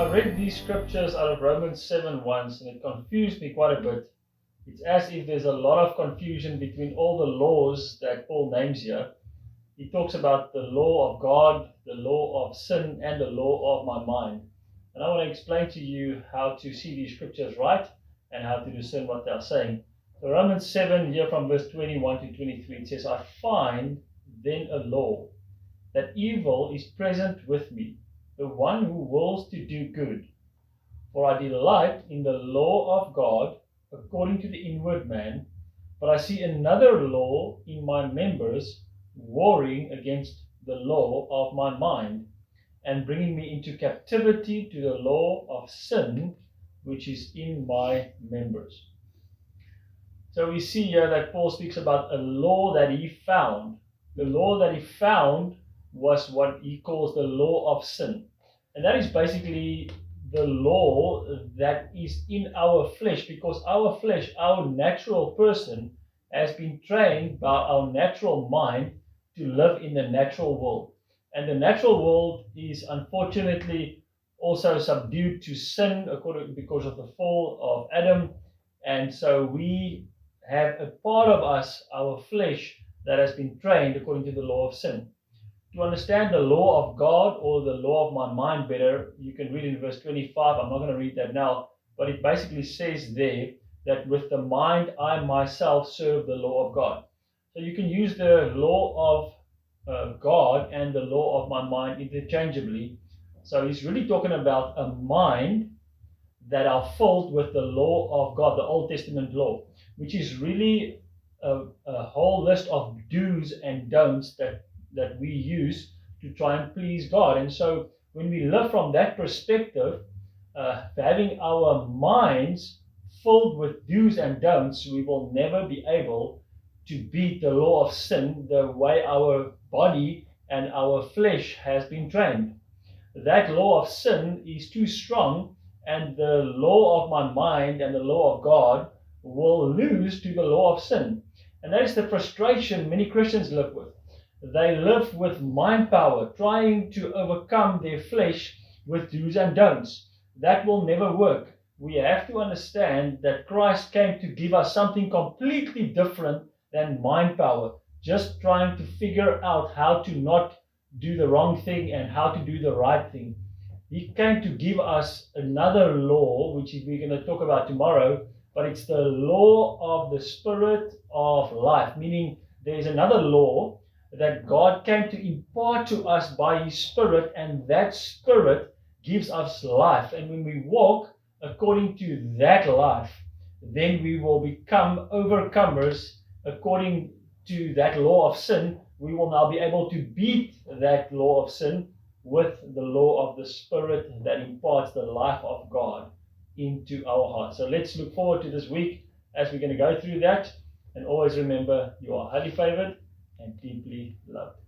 I read these scriptures out of Romans 7 once, and it confused me quite a bit. It's as if there's a lot of confusion between all the laws that Paul names here. He talks about the law of God, the law of sin, and the law of my mind. And I want to explain to you how to see these scriptures right and how to discern what they are saying. So Romans 7, here from verse 21 to 23, it says, I find then a law, that evil is present with me, the one who wills to do good. For I delight in the law of God according to the inward man, but I see another law in my members, warring against the law of my mind, and bringing me into captivity to the law of sin, which is in my members. So we see here that Paul speaks about a law that he found. The law that he found was what he calls the law of sin. And that is basically the law that is in our flesh, because our flesh, our natural person, has been trained by our natural mind to live in the natural world. And the natural world is unfortunately also subdued to sin because of the fall of Adam. And so we have a part of us, our flesh, that has been trained according to the law of sin. To understand the law of God or the law of my mind better, you can read in verse 25. I'm not going to read that now, but it basically says there that with the mind I myself serve the law of God. So you can use the law of God and the law of my mind interchangeably. So he's really talking about a mind that are filled with the law of God, the Old Testament law, which is really a whole list of do's and don'ts that we use to try and please God. And so when we live from that perspective, having our minds filled with do's and don'ts, we will never be able to beat the law of sin the way our body and our flesh has been trained. That law of sin is too strong, and the law of my mind and the law of God will lose to the law of sin. And that is the frustration many Christians live with. They live with mind power, trying to overcome their flesh with do's and don'ts. That will never work. We have to understand that Christ came to give us something completely different than mind power, just trying to figure out how to not do the wrong thing and how to do the right thing. He came to give us another law, which we're going to talk about tomorrow, but it's the law of the Spirit of life, meaning there's another law that God came to impart to us by His Spirit, and that Spirit gives us life. And when we walk according to that life, then we will become overcomers according to that law of sin. We will now be able to beat that law of sin with the law of the Spirit that imparts the life of God into our hearts. So let's look forward to this week as we're going to go through that. And always remember, you are highly favored and deeply loved.